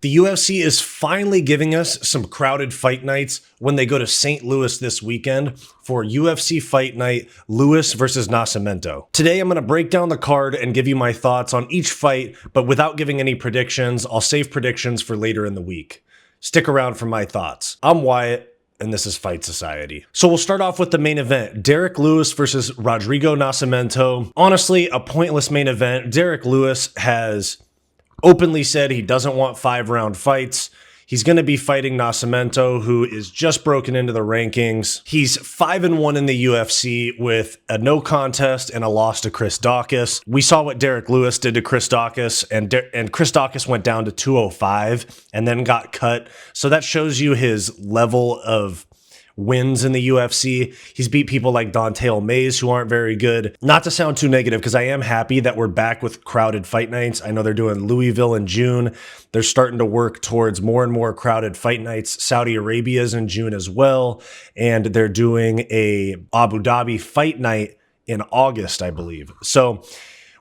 The UFC is finally giving us some crowded fight nights when they go to St. Louis this weekend for UFC Fight Night Lewis versus Nascimento. Today I'm going to break down the card and give you my thoughts on each fight, but without giving any predictions. I'll save predictions for later in the week. Stick around for my thoughts. I'm Wyatt, and this is Fight Society. So we'll start off with the main event, Derrick Lewis versus Rodrigo Nascimento. Honestly, a pointless main event. Derrick Lewis has openly said he doesn't want 5-round fights. He's going to be fighting Nascimento, who is just broken into the rankings. He's 5-1 in the UFC with a no contest and a loss to Chris Daukaus. We saw what Derrick Lewis did to Chris Daukaus, and Chris Daukaus went down to 205 and then got cut. So that shows you his level of wins in the UFC. He's beat people like Don'Tale Mayes, who aren't very good. Not to sound too negative, because I am happy that we're back with crowded fight nights. I know they're doing Louisville in June. They're starting to work towards more and more crowded fight nights. Saudi Arabia is in June as well. And they're doing a Abu Dhabi fight night in August, I believe. So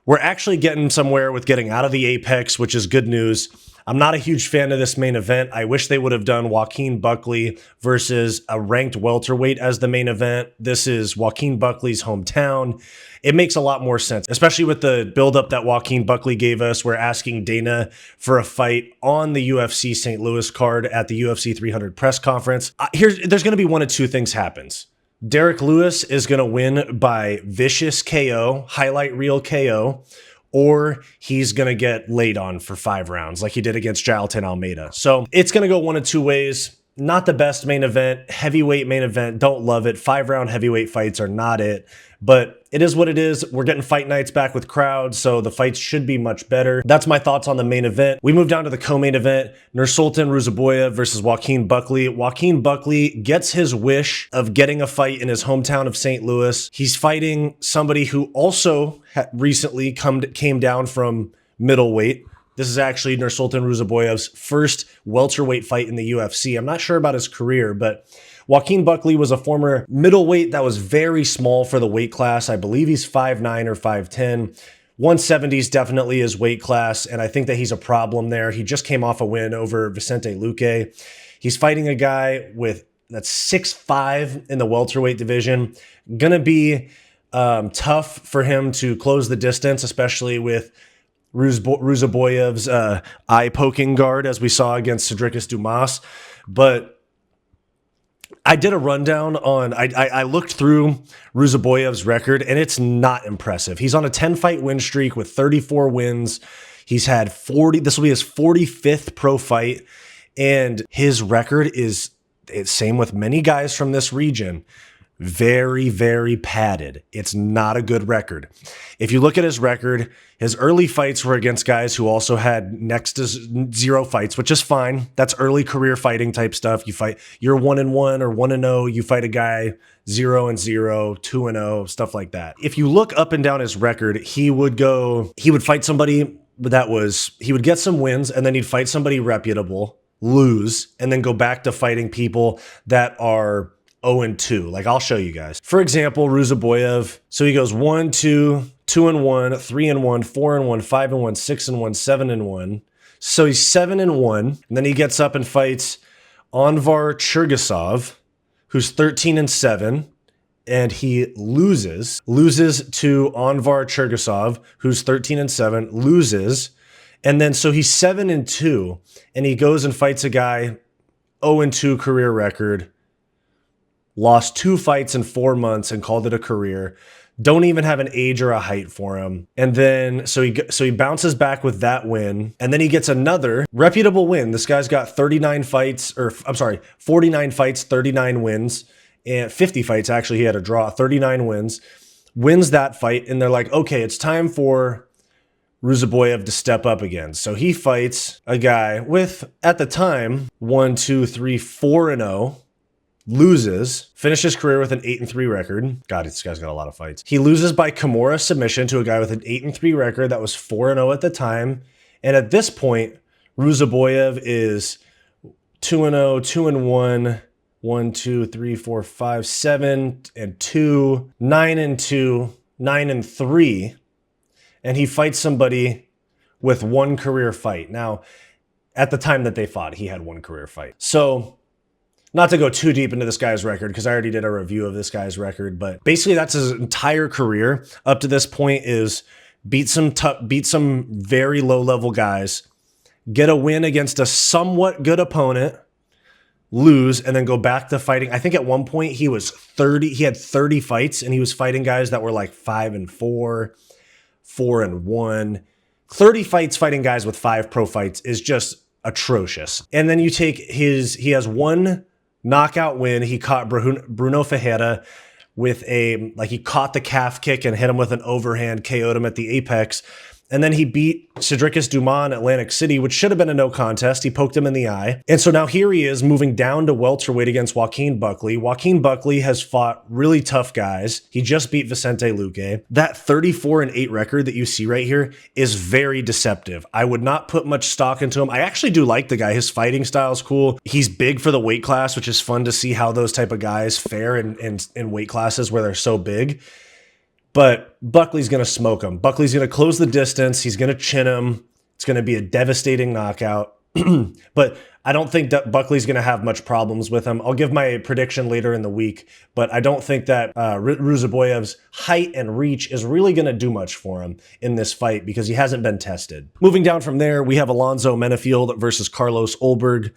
we're actually getting somewhere with getting out of the Apex, which is good news. I'm not a huge fan of this main event. I wish they would have done Joaquin Buckley versus a ranked welterweight as the main event. This is Joaquin Buckley's hometown. It makes a lot more sense, especially with the buildup that Joaquin Buckley gave us. We're asking Dana for a fight on the UFC St. Louis card at the UFC 300 press conference. There's going to be one of two things happens. Derrick Lewis is going to win by vicious KO, highlight reel KO, or he's going to get laid on for 5 rounds like he did against Jailton Almeida. So it's going to go one of two ways. Not the best main event, heavyweight main event. Don't love it. 5-round heavyweight fights are not it, but it is what it is. We're getting fight nights back with crowds, so the fights should be much better. That's my thoughts on the main event. We move down to the co-main event, Nursulton Ruziboev versus Joaquin Buckley. Joaquin Buckley gets his wish of getting a fight in his hometown of St. Louis. He's fighting somebody who also recently came down from middleweight. This is actually Nursulton Ruziboev's first welterweight fight in the UFC. I'm not sure about his career, but Joaquin Buckley was a former middleweight that was very small for the weight class. I believe he's 5'9 or 5'10. 170 is definitely his weight class, and I think that he's a problem there. He just came off a win over Vicente Luque. He's fighting a guy that's 6'5 in the welterweight division. Gonna be tough for him to close the distance, especially with Ruziboev's eye-poking guard, as we saw against Cedricus Dumas. But I did a rundown on, I looked through Ruziboev's record, and it's not impressive. He's on a 10-fight win streak with 34 wins. He's had 40, this will be his 45th pro fight, and his record is, it's same with many guys from this region, very, very padded. It's not a good record. If you look at his record, his early fights were against guys who also had next to 0 fights, which is fine. That's early career fighting type stuff. You're 1-1 or 1-0. You fight a guy 0-0, 2-0, stuff like that. If you look up and down his record, he would fight somebody he would get some wins, and then he'd fight somebody reputable, lose, and then go back to fighting people that are 0-2. Like, I'll show you guys. For example, Ruziboev. So he goes 1-2, 2-1, 3-1, 4-1, 5-1, 6-1, 7-1. So he's 7-1. And then he gets up and fights Anvar Chergasov, who's 13-7. And he loses to Anvar Chergasov, who's 13-7, loses. And then so he's 7-2. And he goes and fights a guy 0-2 career record. Lost 2 fights in 4 months and called it a career. Don't even have an age or a height for him. And then, so he bounces back with that win. And then he gets another reputable win. This guy's got 49 fights, 49 fights, 39 wins, and 50 fights. Actually, he had a draw, 39 wins. Wins that fight. And they're like, okay, it's time for Ruziboev to step up again. So he fights a guy with, at the time, 4-0. Loses, finishes his career with an 8-3 record. God, this guy's got a lot of fights. He loses by Kimura submission to a guy with an 8-3 record that was 4-0 at the time. And at this point, Ruziboev is 2-0, 2-1, 1, 2, 3, 4, 5, 7, and 2, 9-2, 9-3. And he fights somebody with 1 career fight. Now, At the time that they fought, he had 1 career fight. So, not to go too deep into this guy's record, because I already did a review of this guy's record, but basically that's his entire career up to this point is beat some very low-level guys, get a win against a somewhat good opponent, lose, and then go back to fighting. I think at one point he had 30 fights, and he was fighting guys that were like 5-4, 4-1. 30 fights fighting guys with 5 pro fights is just atrocious. And then you take he has 1 knockout win. He caught Bruno Ferreira with he caught the calf kick and hit him with an overhand, KO'd him at the apex. And then he beat Cedricus Dumas in Atlantic City, which should have been a no contest. He poked him in the eye. And so now here he is moving down to welterweight against Joaquin Buckley. Joaquin Buckley has fought really tough guys. He just beat Vicente Luque. That 34-8 record that you see right here is very deceptive. I would not put much stock into him. I actually do like the guy. His fighting style is cool. He's big for the weight class, which is fun to see how those type of guys fare in weight classes where they're so big. But Buckley's going to smoke him. Buckley's going to close the distance. He's going to chin him. It's going to be a devastating knockout. But I don't think that Buckley's going to have much problems with him. I'll give my prediction later in the week, but I don't think that Ruziboev's height and reach is really going to do much for him in this fight because he hasn't been tested. Moving down from there, we have Alonzo Menifield versus Carlos Ulberg.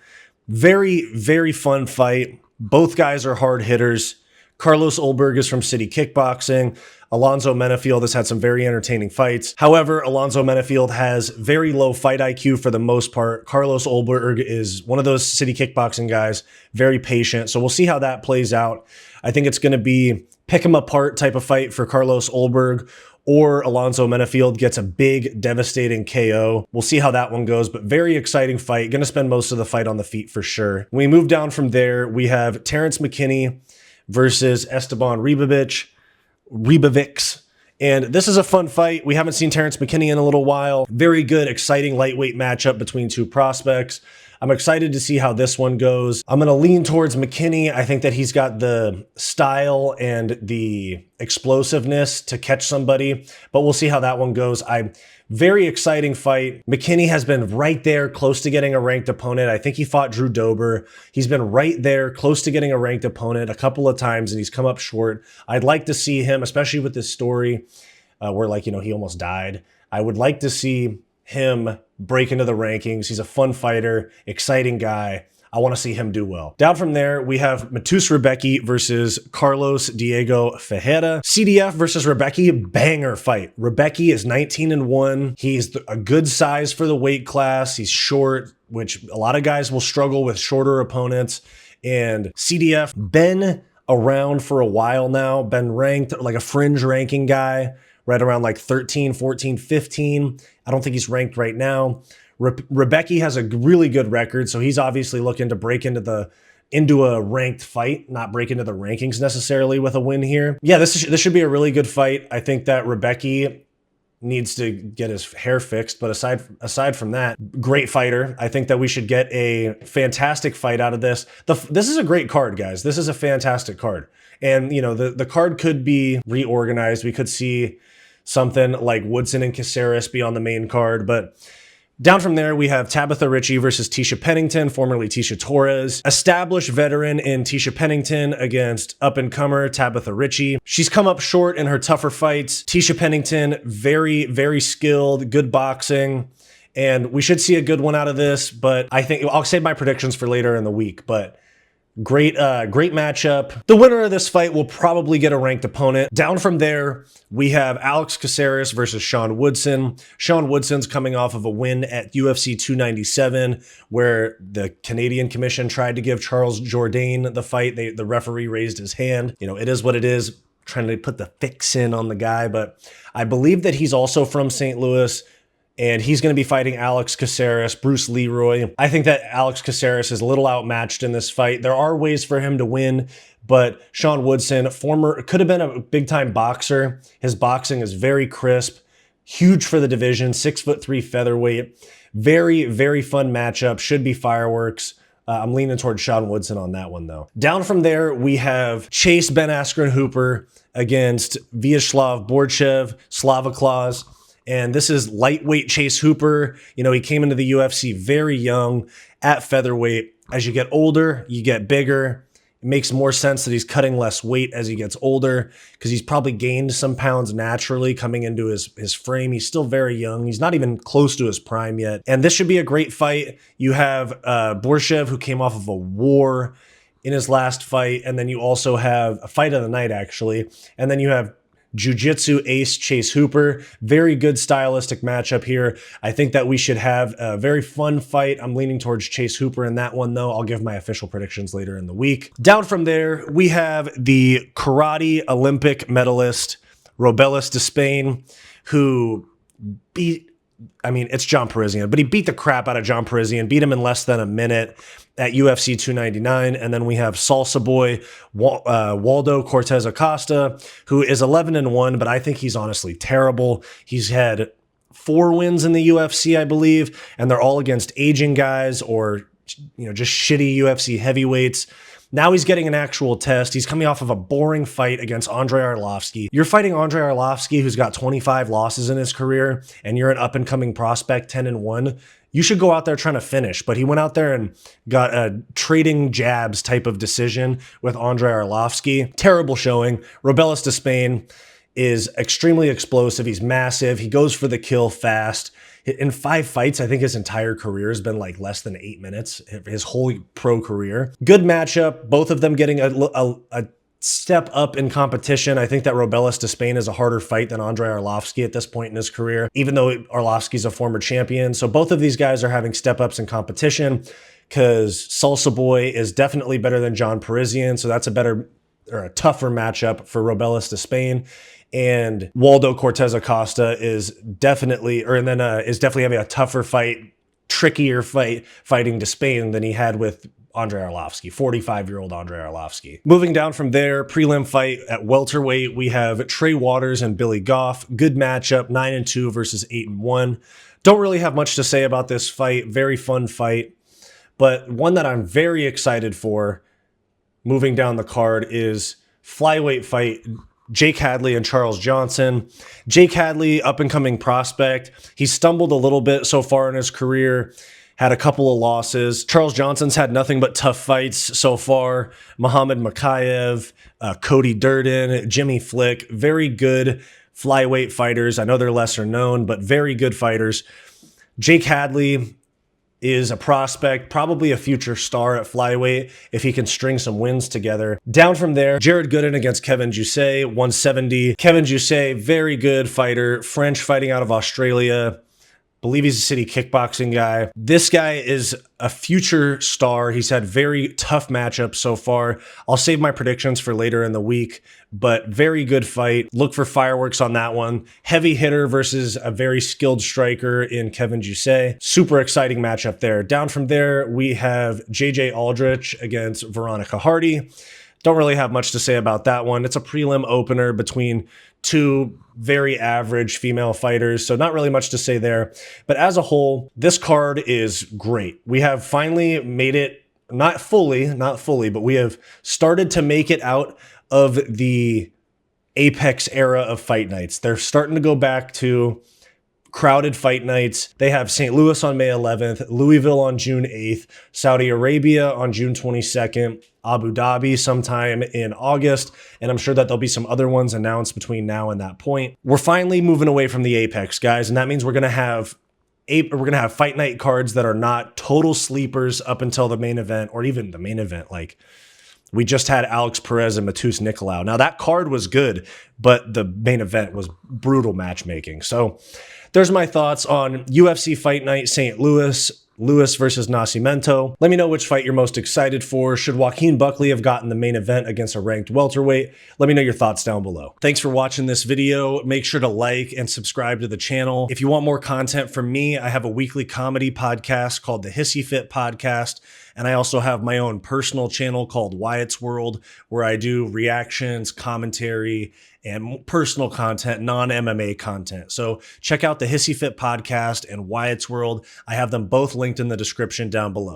Very, very fun fight. Both guys are hard hitters. Carlos Ulberg is from City Kickboxing. Alonzo Menifield has had some very entertaining fights. However, Alonzo Menifield has very low fight IQ for the most part. Carlos Ulberg is one of those City Kickboxing guys, very patient. So we'll see how that plays out. I think it's going to be pick him apart type of fight for Carlos Ulberg, or Alonzo Menifield gets a big, devastating KO. We'll see how that one goes, but very exciting fight. Going to spend most of the fight on the feet for sure. When we move down from there, we have Terrance McKinney versus Esteban Ribovics. And this is a fun fight. We haven't seen Terrance McKinney in a little while. Very good, exciting lightweight matchup between 2 prospects. I'm excited to see how this one goes. I'm going to lean towards McKinney. I think that he's got the style and the explosiveness to catch somebody, but we'll see how that one goes. Very exciting fight. McKinney has been right there, close to getting a ranked opponent. I think he fought Drew Dober. He's been right there, close to getting a ranked opponent a couple of times, and he's come up short. I'd like to see him, especially with this story where, he almost died. I would like to see him break into the rankings. He's a fun fighter, exciting guy. I want to see him do well. Down from there, we have Mateusz Rebecki versus Carlos Diego Ferreira. CDF versus Rebecki, banger fight. Rebecki is 19-1. He's a good size for the weight class. He's short, which a lot of guys will struggle with shorter opponents. And CDF, been around for a while now, been ranked like a fringe ranking guy, right around like 13, 14, 15. I don't think he's ranked right now. Rebecki has a really good record, so he's obviously looking to break into a ranked fight, not break into the rankings necessarily with a win here. Yeah, this should be a really good fight. I think that Rebecki needs to get his hair fixed, but aside from that, great fighter. I think that we should get a fantastic fight out of this. This is a great card, guys. This is a fantastic card. And, the card could be reorganized. We could see something like Woodson and Caceres be on the main card, but down from there, we have Tabatha Ricci versus Tecia Pennington, formerly Tecia Torres. Established veteran in Tecia Pennington against up-and-comer Tabatha Ricci. She's come up short in her tougher fights. Tecia Pennington, very, very skilled, good boxing, and we should see a good one out of this, but I think I'll save my predictions for later in the week, but great matchup. The winner of this fight will probably get a ranked opponent. Down from there, we have Alex Caceres versus Sean Woodson. Sean Woodson's coming off of a win at UFC 297, where the Canadian Commission tried to give Charles Jourdain the fight. The referee raised his hand. It is what it is, trying to put the fix in on the guy, but I believe that he's also from St. Louis, and he's going to be fighting Alex Caceres, Bruce Leroy. I think that Alex Caceres is a little outmatched in this fight. There are ways for him to win, but Sean Woodson, could have been a big-time boxer. His boxing is very crisp, huge for the division, 6'3" featherweight. Very, very fun matchup. Should be fireworks. I'm leaning towards Sean Woodson on that one, though. Down from there, we have Chase Ben Askren Hooper against Viacheslav Borschchev, Slava Claus. And this is lightweight Chase Hooper. You know, he came into the UFC very young at featherweight. As you get older, you get bigger. It makes more sense that he's cutting less weight as he gets older because he's probably gained some pounds naturally coming into his frame. He's still very young. He's not even close to his prime yet. And this should be a great fight. You have Borschchev, who came off of a war in his last fight. And then you also have a fight of the night, actually. And then you have Jiu-Jitsu ace Chase Hooper. Very good stylistic matchup here. I think that we should have a very fun fight. I'm leaning towards Chase Hooper in that one, though. I'll give my official predictions later in the week. Down from there, we have the karate Olympic medalist, Robelis Despaigne, who beat, I mean, it's John Parisian, but he beat the crap out of John Parisian, beat him in less than a minute at UFC 299. And then we have Salsa Boy, Waldo Cortes-Acosta, who is 11-1, but I think he's honestly terrible. He's had 4 wins in the UFC, I believe, and they're all against aging guys or, you know, just shitty UFC heavyweights. Now he's getting an actual test. He's coming off of a boring fight against Andrei Arlovski. You're fighting Andrei Arlovski, who's got 25 losses in his career, and you're an up-and-coming prospect, 10-1. You should go out there trying to finish. But he went out there and got a trading jabs type of decision with Andrei Arlovski. Terrible showing. Robelis Despaigne is extremely explosive. He's massive. He goes for the kill fast. In 5 fights, I think his entire career has been like less than 8 minutes, his whole pro career. Good matchup, both of them getting a step up in competition. I think that Robelis Despaigne is a harder fight than Andrei Arlovski at this point in his career, even though Arlovski's a former champion. So both of these guys are having step ups in competition because Salsa Boy is definitely better than John Parisian. So that's a better or a tougher matchup for Robelis Despaigne. And Waldo Cortes-Acosta is definitely, is definitely having a tougher fight, trickier fighting Despaigne than he had with Andrei Arlovski, 45-year-old Andrei Arlovski. Moving down from there, prelim fight at welterweight, we have Trey Waters and Billy Goff. Good matchup, 9-2 versus 8-1. Don't really have much to say about this fight. Very fun fight. But one that I'm very excited for moving down the card is flyweight fight, Jake Hadley and Charles Johnson. Jake Hadley, up-and-coming prospect. He stumbled a little bit so far in his career, had a couple of losses. Charles Johnson's had nothing but tough fights so far. Muhammad Makayev, Cody Durden, Jimmy Flick, very good flyweight fighters. I know they're lesser known, but very good fighters. Jake Hadley is a prospect, probably a future star at flyweight if he can string some wins together. Down from there, Jared Gooden against Kevin Jousset, 170. Kevin Jousset, very good fighter, French, fighting out of Australia. Believe he's a city kickboxing guy. This guy is a future star. He's had very tough matchups so far. I'll save my predictions for later in the week, but very good fight. Look for fireworks on that one. Heavy hitter versus a very skilled striker in Kevin Jousset. Super exciting matchup there. Down from there, we have JJ Aldrich against Veronica Hardy. Don't really have much to say about that one. It's a prelim opener between 2 very average female fighters, so not really much to say there. But as a whole, this card is great. We have finally made it, not fully, but we have started to make it out of the apex era of fight nights. They're starting to go back to crowded fight nights. They have St. Louis on May 11th, Louisville on June 8th, Saudi Arabia on June 22nd, Abu Dhabi sometime in August, and I'm sure that there'll be some other ones announced between now and that point. We're finally moving away from the apex, guys, and that means we're going to have fight night cards that are not total sleepers up until the main event, or even the main event. Like, we just had Alex Perez and Mateusz Nicolau. Now, that card was good, but the main event was brutal matchmaking. So there's my thoughts on UFC Fight Night St. Louis versus Nascimento. Let me know which fight you're most excited for. Should Joaquin Buckley have gotten the main event against a ranked welterweight? Let me know your thoughts down below. Thanks for watching this video. Make sure to like and subscribe to the channel. If you want more content from me, I have a weekly comedy podcast called the Hissy Fit Podcast. And I also have my own personal channel called Wyatt's World, where I do reactions, commentary, and personal content, non-MMA content. So check out the Hissy Fit Podcast and Wyatt's World. I have them both linked in the description down below.